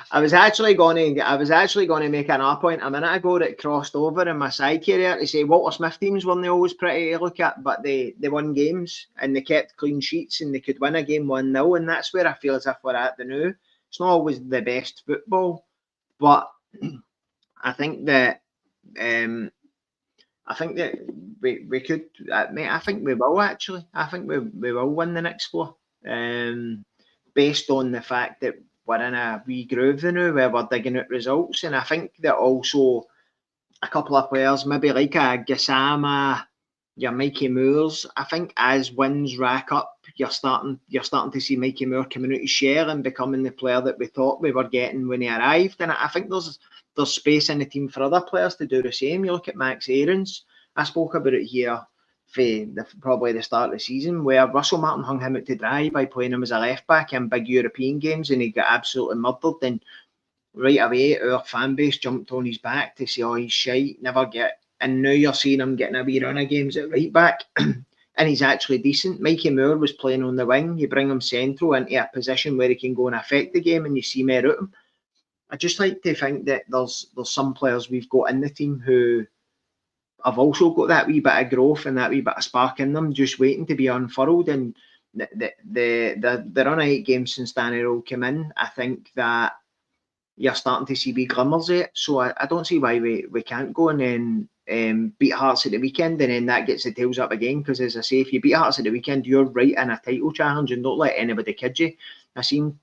I was actually going to make an point a minute ago that crossed over in my side here to say Walter Smith teams weren't always pretty to look at, but they won games and they kept clean sheets and they could win a game 1-0, and that's where I feel as if we're at the now. It's not always the best football, but I think that we could, mate. I think we will actually. I think we will win the next 4, based on the fact that we're in a wee groove now where we're digging out results, and I think that also a couple of players, maybe like a Gassama, your Mikey Moores. I think as wins rack up, you're starting to see Mikey Moore coming out his share and becoming the player that we thought we were getting when he arrived. And I think there's space in the team for other players to do the same. You look at Max Aarons. I spoke about it here for probably the start of the season, where Russell Martin hung him out to dry by playing him as a left back in big European games, and he got absolutely murdered. And right away, our fan base jumped on his back to say, "Oh, he's shite, never get." And now you're seeing him getting a wee run of games at right back, and he's actually decent. Mikey Moore was playing on the wing. You bring him central into a position where he can go and affect the game, and you see more out him. I just like to think that there's some players we've got in the team who have also got that wee bit of growth and that wee bit of spark in them, just waiting to be unfurled. And the run of 8 games since Danny Rule came in, I think that you're starting to see wee glimmers of it. So I don't see why we can't go and then beat Hearts at the weekend, and then that gets the tails up again. Because as I say, if you beat Hearts at the weekend, you're right in a title challenge, and don't let anybody kid you. I seen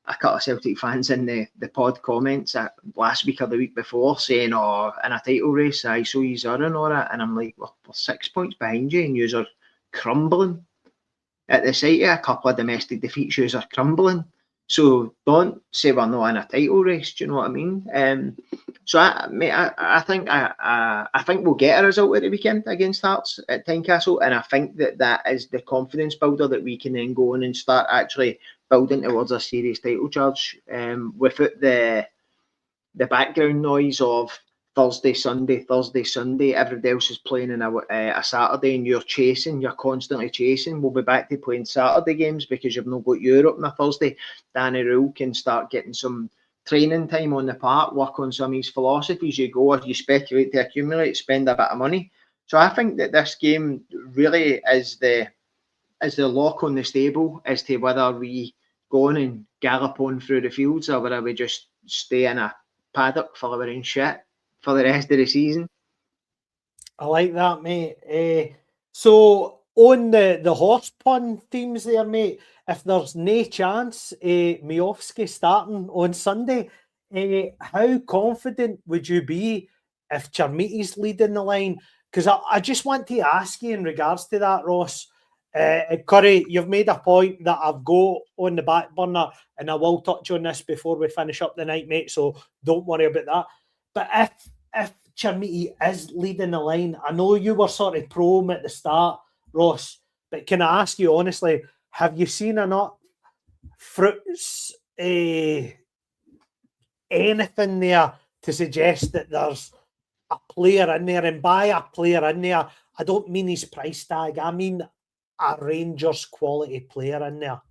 a couple of Celtic fans in the pod comments last week or the week before saying, "Oh, in a title race, I saw you are and all that," and I'm like, we're 6 points behind you, and you are crumbling at the sight of a couple of domestic defeats. You are crumbling. So don't say we're not in a title race. Do you know what I mean? So I think we'll get a result at the weekend against Hearts at Tynecastle, and I think that is the confidence builder that we can then go in and start actually building towards a serious title charge, without the background noise of Thursday, Sunday. Everybody else is playing in a Saturday, and you're constantly chasing. We'll be back to playing Saturday games because you've not got Europe on a Thursday. Danny Rule can start getting some training time on the park, work on some of his philosophies. You go, you speculate to accumulate, spend a bit of money. So I think that this game really is the lock on the stable as to whether we go on and gallop on through the fields or whether we just stay in a paddock for our own shit for the rest of the season. I like that, mate. So on the horse pun themes there, mate, if there's no chance Miovski starting on Sunday, how confident would you be if Chermiti's leading the line? Because I just want to ask you in regards to that, Ross. Curry, you've made a point that I've got on the back burner, and I will touch on this before we finish up the night, mate, so don't worry about that. But if Chermiti is leading the line, I know you were sort of pro him at the start, Ross, but can I ask you honestly, have you seen enough fruits, anything there to suggest that there's a player in there? And by a player in there, I don't mean his price tag, I mean a Rangers quality player in there.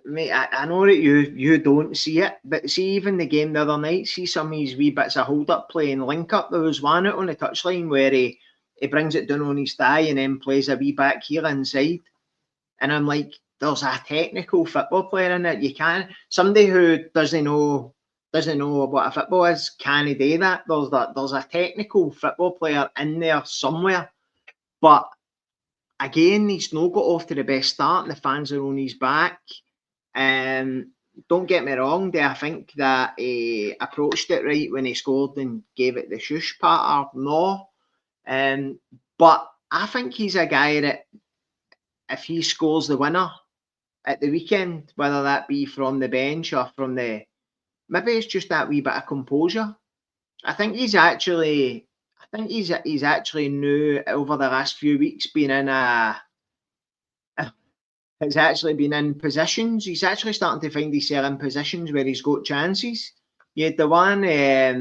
Mate, I know that you don't see it, but see even the game the other night, see some of his wee bits of hold up play and link up. There was one out on the touchline where he brings it down on his thigh and then plays a wee back heel inside. And I'm like, there's a technical football player in it. You can't, somebody who doesn't know what a football is, can he do that? There's a technical football player in there somewhere. But again, he's not got off to the best start, and the fans are on his back. Don't get me wrong, I think that he approached it right when he scored and gave it the shush part. No. But I think he's a guy that if he scores the winner at the weekend, whether that be from the bench or from maybe it's just that wee bit of composure. I think he's actually new over the last few weeks been in has actually been in positions. He's actually starting to find himself in positions where he's got chances. You had the one at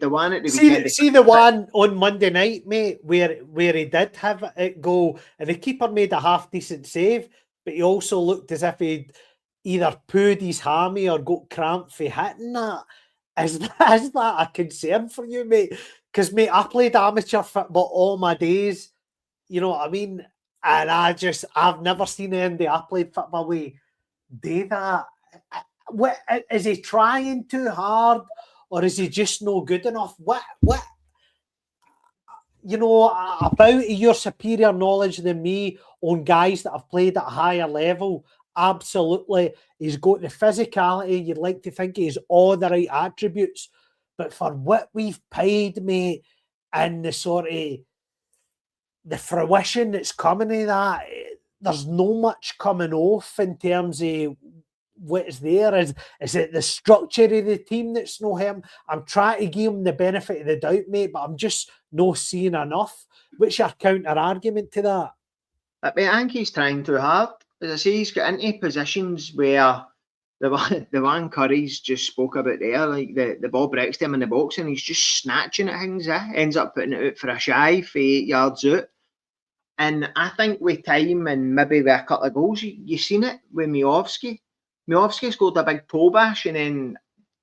the weekend. See the one on Monday night, mate, where he did have it go, and the keeper made a half decent save, but he also looked as if he'd either pooed his hammy or got cramp for hitting that. Is that a concern for you, mate? Because, mate, I played amateur football all my days, you know what I mean? And I've never seen anybody I played football with do that. What, is he trying too hard, or is he just no good enough? What you know about your superior knowledge than me on guys that have played at a higher level? Absolutely, he's got the physicality. You'd like to think he has all the right attributes, but for what we've paid, mate, and the sort of the fruition that's coming of that, there's no much coming off in terms of what is there. Is it the structure of the team that's no him? I'm trying to give him the benefit of the doubt, mate, but I'm just not seeing enough. What's your counter argument to that? I think he's trying too hard. As I say, he's got into positions where the one Curry's just spoke about there, like the ball breaks to him in the box and he's just snatching at things, ends up putting it out for a shy for 8 yards out. And I think with time and maybe with a couple of goals, you've seen it with Miovski. Miovski scored a big toe bash, and then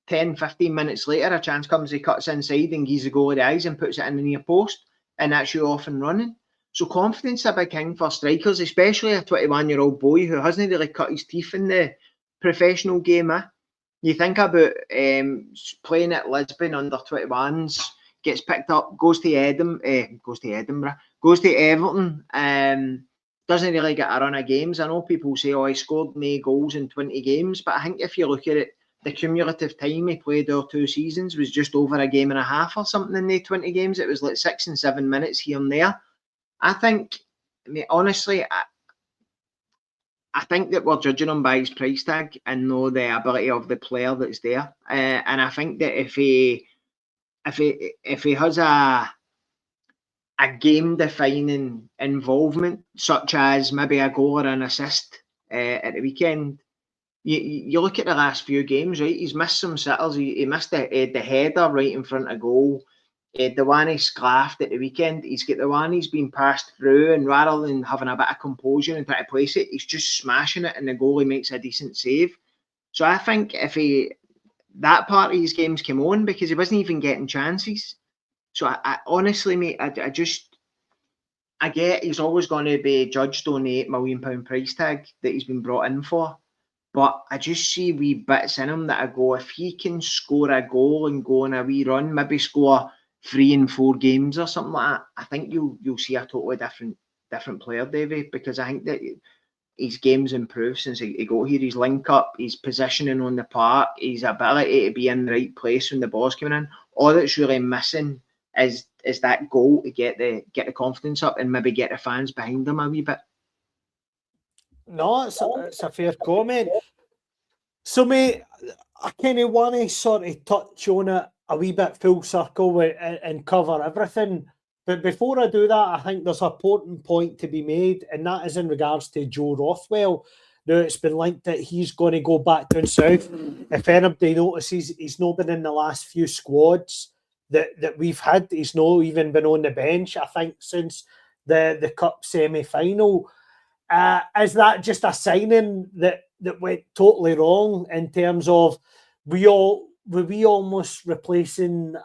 10, 15 minutes later, a chance comes, he cuts inside and gives a goal of the eyes and puts it in the near post, and that's you off and running. So confidence is a big thing for strikers, especially a 21-year-old boy who hasn't really cut his teeth in the professional game. You think about playing at Lisbon under 21s, gets picked up, goes to Everton, doesn't really get a run of games. I know people say, oh, he scored 9 goals in 20 games, but I think if you look at it, the cumulative time he played our 2 seasons was just over a game and a half or something in the 20 games. It was like 6 and 7 minutes here and there. I think, I mean, honestly, I think that we're judging him by his price tag and know the ability of the player that's there. And I think that if he has a game defining involvement, such as maybe a goal or an assist at the weekend, you look at the last few games, right? He's missed some sitters. He missed the header right in front of goal. The one he sclaffed at the weekend, he's got the one he's been passed through, and rather than having a bit of composure and trying to place it, he's just smashing it, and the goalie makes a decent save. So I think if that part of his games came on, because he wasn't even getting chances. So I honestly, mate, I get he's always going to be judged on the £8 million price tag that he's been brought in for. But I just see wee bits in him that I go, if he can score a goal and go on a wee run, maybe score 3 in 4 games or something like that, I think you'll see a totally different player, Davie, because I think that his game's improved since he got here. His link up, his positioning on the park, his ability to be in the right place when the ball's coming in. All that's really missing is that goal to get the confidence up and maybe get the fans behind him a wee bit. No, it's a fair comment. So, mate, I kind of want to sort of touch on it a wee bit full circle and cover everything. But before I do that, I think there's an important point to be made, and that is in regards to Joe Rothwell. Now, it's been linked that he's going to go back down south. If anybody notices, he's not been in the last few squads that we've had. He's not even been on the bench, I think, since the Cup semi-final. Is that just a signing that went totally wrong in terms of were we almost replacing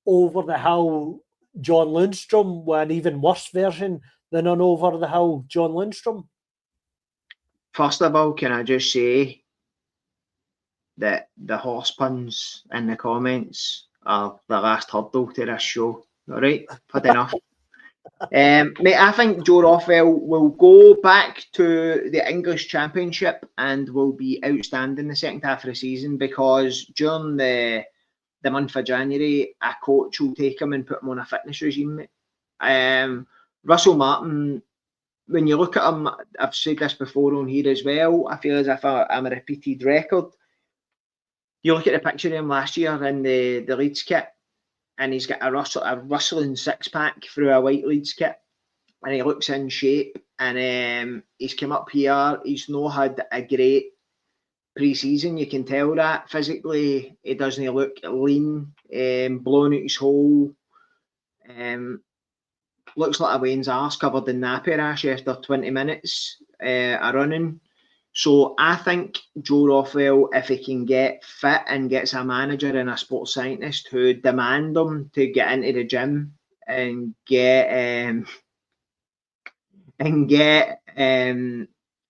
over the hill John Lundstrom with an even worse version than an over the hill John Lundstrom? First of all, can I just say that the horse puns in the comments are the last hurdle to this show. All right, had enough. Mate, I think Joe Rothwell will go back to the English Championship and will be outstanding the second half of the season, because during the month of January, a coach will take him and put him on a fitness regime, mate. Russell Martin, when you look at him, I've said this before on here as well, I feel as if I'm a repeated record. You look at the picture of him last year in the Leeds kit, and he's got a rustling six-pack through a white Leeds kit, and he looks in shape, and he's come up here, he's not had a great pre-season, you can tell that. Physically, he doesn't look lean, blown out his hole, looks like a Wayne's arse covered in nappy rash after 20 minutes of running. So I think Joe Rothwell, if he can get fit and gets a manager and a sports scientist who demand him to get into the gym and get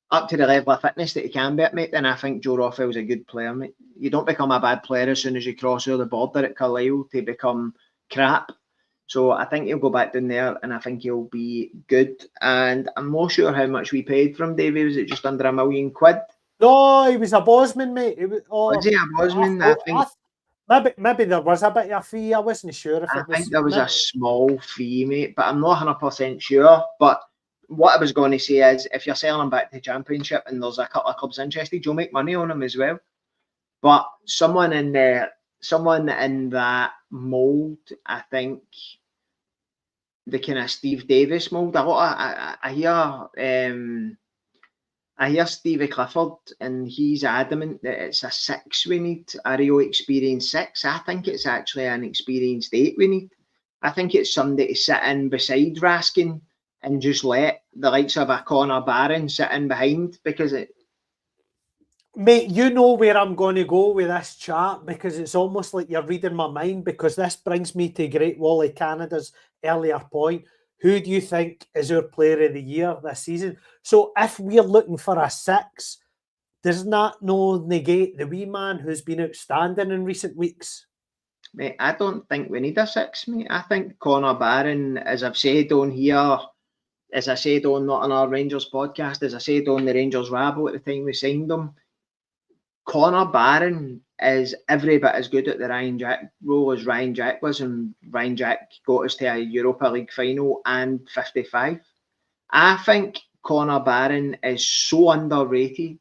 up to the level of fitness that he can be at, mate, then I think Joe Rothwell's a good player, mate. You don't become a bad player as soon as you cross over the border at Carlisle to become crap. So I think he'll go back down there, and I think he'll be good. And I'm not sure how much we paid for him, Davie. Was it just under £1 million? No, he was a Bosman, mate. Was he a Bosman? I think maybe there was a bit of a fee. I wasn't sure if it was. I think there was a small fee, mate, but I'm not 100% sure. But what I was going to say is, if you're selling him back to the Championship and there's a couple of clubs interested, you'll make money on him as well. But someone in that mould, I think, the kind of Steve Davis mould. I hear Stevie Clifford, and he's adamant that it's a 6 we need, a real experienced 6. I think it's actually an experienced 8 we need. I think it's somebody to sit in beside Raskin and just let the likes of a Connor Barron sit in behind, because Mate, you know where I'm going to go with this chat, because it's almost like you're reading my mind, because this brings me to Great Wally Canada's earlier point. Who do you think is our player of the year this season? So if we're looking for a 6, does that no negate the wee man who's been outstanding in recent weeks? Mate, I don't think we need a 6, mate. I think Connor Barron, as I've said on here, as I said on not on our Rangers podcast, as I said on the Rangers Rabble at the time we signed him, Connor Barron is every bit as good at the Ryan Jack role as Ryan Jack was, and Ryan Jack got us to a Europa League final and 55. I think Connor Barron is so underrated,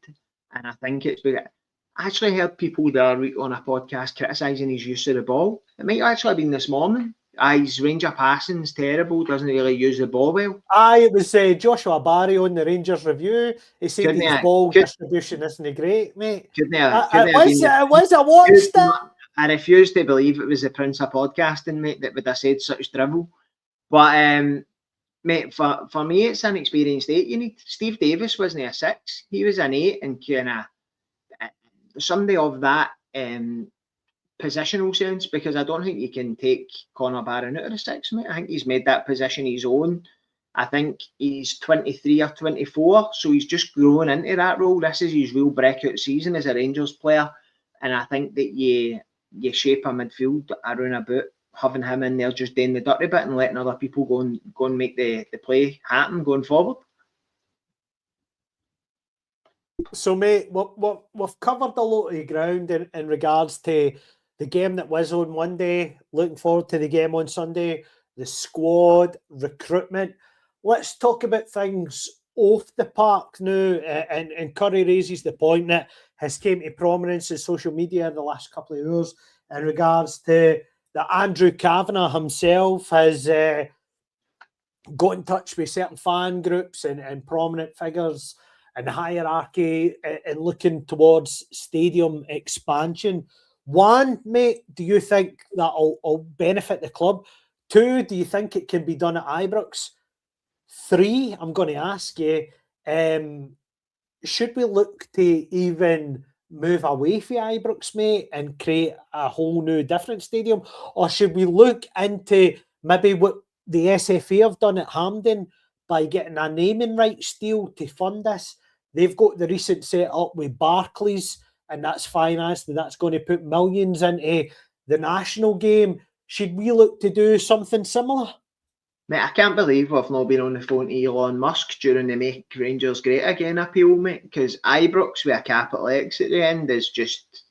and I think it's because I actually heard people the other week on a podcast criticising his use of the ball. It might actually have been this morning. His range of passing's terrible, doesn't really use the ball well. Aye, it was Joshua Barry on the Rangers review. He said his ball distribution isn't great, mate. It was, I watched it. I refuse to believe it was the Prince of Podcasting, mate, that would have said such drivel. But, mate, for me, it's an experienced 8. You need Steve Davis wasn't a 6. He was an 8, and kind of somebody of that positional sense, because I don't think you can take Connor Barron out of the 6, mate. I think he's made that position his own. I think he's 23 or 24, so he's just growing into that role. This is his real breakout season as a Rangers player, and I think that you shape a midfield around about having him in there just doing the dirty bit and letting other people go and make the play happen going forward. So, mate, we've covered a lot of ground in regards to the game that was on Monday. Looking forward to the game on Sunday. The squad, recruitment. Let's talk about things off the park now. And Curry raises the point that has came to prominence in social media in the last couple of years in regards to that Andrew Kavanagh himself has got in touch with certain fan groups and prominent figures in the hierarchy and looking towards stadium expansion. 1, mate, do you think that'll benefit the club? 2, do you think it can be done at Ibrox? 3, I'm going to ask you, should we look to even move away from Ibrox, mate, and create a whole new different stadium? Or should we look into maybe what the SFA have done at Hampden by getting a naming rights deal to fund this? They've got the recent set up with Barclays, and that's financed, and that's going to put millions into the national game. Should we look to do something similar? Mate, I can't believe we've not been on the phone to Elon Musk during the Make Rangers Great Again appeal, mate, because Ibrox with a capital X at the end is just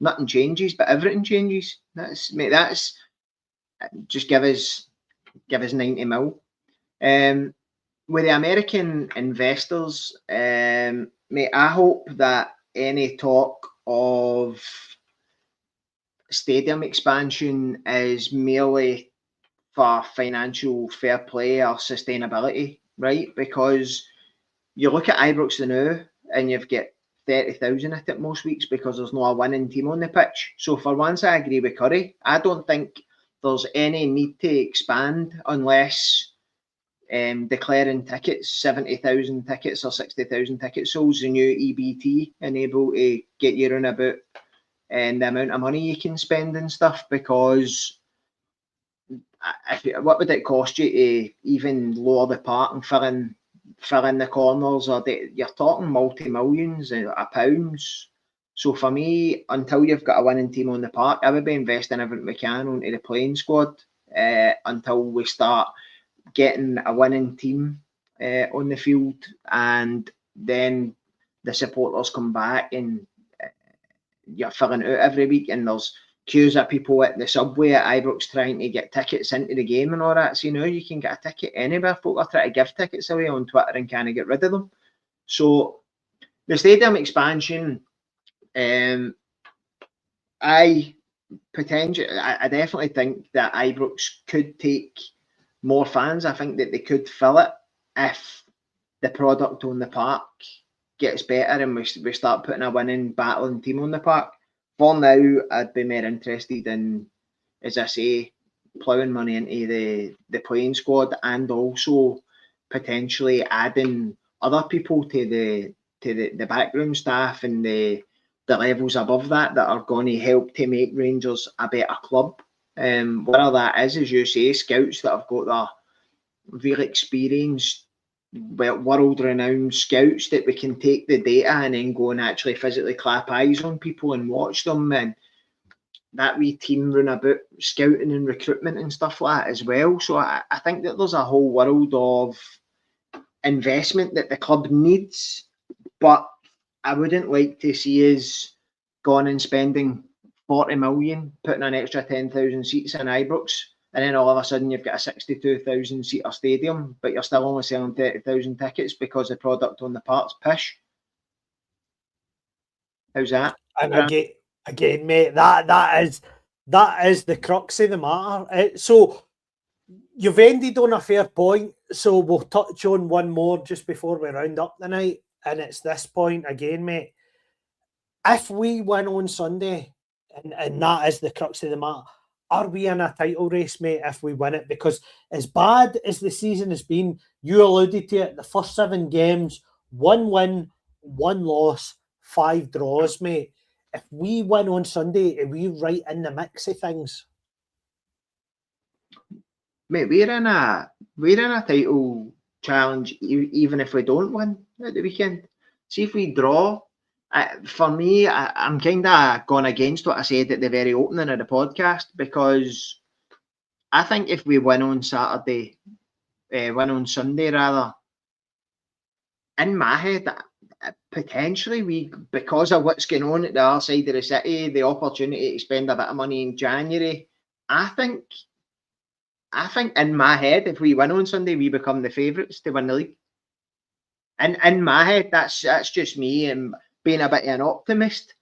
nothing changes, but everything changes. That's just give us 90 mil. With the American investors, mate, I hope that any talk of stadium expansion is merely for financial fair play or sustainability, right? Because you look at Ibrox now and you've got 30,000 at it most weeks because there's no a winning team on the pitch. So for once, I agree with Curry. I don't think there's any need to expand unless declaring tickets, 70,000 tickets or 60,000 tickets sold, the new EBT, and able to get you around about and the amount of money you can spend and stuff, because what would it cost you to even lower the park and fill in the corners? You're talking multi-millions of pounds. So for me, until you've got a winning team on the park, I would be investing everything we can onto the playing squad until we start getting a winning team on the field, and then the supporters come back and you're filling out every week, and there's queues of people at the subway at Ibrox trying to get tickets into the game and all that. So now you can get a ticket anywhere. Folk are trying to give tickets away on Twitter and can't get rid of them. So the stadium expansion, I definitely think that Ibrox could take more fans. I think that they could fill it if the product on the park gets better and we start putting a winning battling team on the park. For now, I'd be more interested in, as I say, ploughing money into the playing squad and also potentially adding other people to the backroom staff and the levels above that are going to help to make Rangers a better club. Whether that is, as you say, scouts that have got the real experienced, world-renowned scouts that we can take the data and then go and actually physically clap eyes on people and watch them, and that wee team run about scouting and recruitment and stuff like that as well. So I think that there's a whole world of investment that the club needs, but I wouldn't like to see us going and spending 40 million, putting an extra 10,000 seats in Ibrox and then all of a sudden you've got a 62,000 seater stadium, but you're still only selling 30,000 tickets because the product on the park's pish. How's that? And again, mate, that is the crux of the matter. So you've ended on a fair point. So we'll touch on one more just before we round up the night, and it's this point again, mate. If we win on Sunday, and that is the crux of the matter, are we in a title race, mate, if we win it? Because as bad as the season has been, you alluded to it, the first 7 games, 1 win, 1 loss, 5 draws, mate. If we win on Sunday, are we right in the mix of things? Mate, we're in a title challenge even if we don't win at the weekend. See if we draw. For me, I'm kind of gone against what I said at the very opening of the podcast, because I think if we win on Sunday rather, in my head, potentially because of what's going on at the other side of the city, the opportunity to spend a bit of money in January, I think in my head, if we win on Sunday, we become the favourites to win the league. And in my head, that's just me and being a bit of an optimist.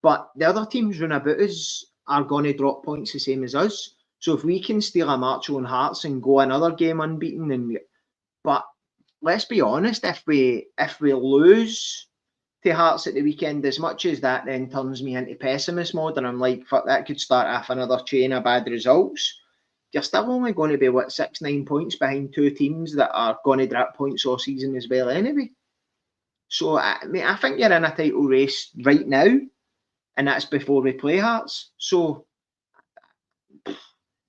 But the other teams round about us are going to drop points the same as us. So if we can steal a march on Hearts and go another game unbeaten, but let's be honest, if we lose to Hearts at the weekend, as much as that then turns me into pessimist mode, and I'm like, fuck, that could start off another chain of bad results. You're still only going to be 6-9 points behind 2 teams that are going to drop points all season as well anyway. So I think you're in a title race right now, and that's before we play Hearts. So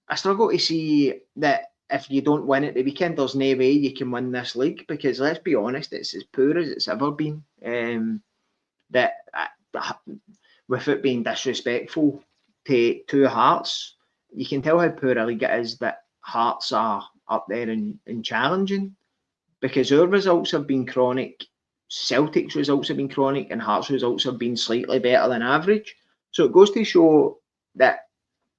I struggle to see that if you don't win at the weekend, there's no way you can win this league, because let's be honest, it's as poor as it's ever been. With it being disrespectful to Hearts, you can tell how poor a league it is that Hearts are up there and challenging, because our results have been chronic, Celtic's results have been chronic, and Hearts' results have been slightly better than average. So it goes to show that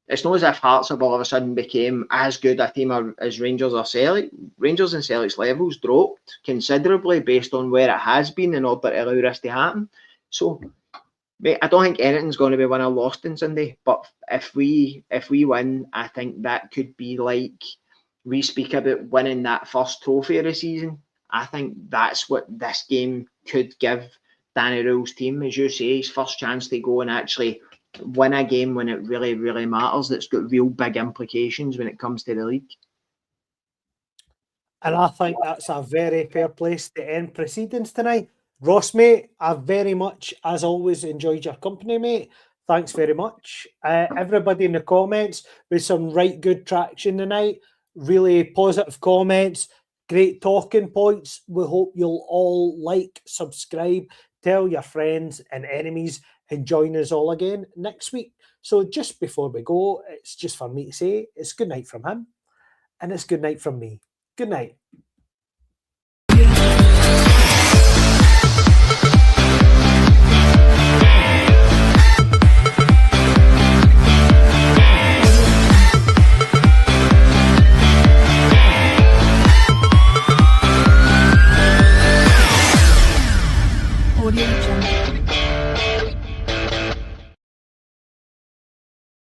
it's not as if Hearts have all of a sudden became as good a team as Rangers or Celtic. Rangers and Celtic's levels dropped considerably based on where it has been in order to allow this to happen. So mate, I don't think anything's going to be won or lost on Sunday, but if we win, I think that could be like we speak about winning that first trophy of the season. I think that's what this game could give Danny Rowell's team, as you say, his first chance to go and actually win a game when it really, really matters. That's got real big implications when it comes to the league. And I think that's a very fair place to end proceedings tonight. Ross, mate, I very much, as always, enjoyed your company, mate. Thanks very much. Everybody in the comments with some right good traction tonight. Really positive comments, great talking points. We hope you'll all like, subscribe, tell your friends and enemies, and join us all again next week. So just before we go, it's just for me to say it's good night from him, and it's good night from me. Good night.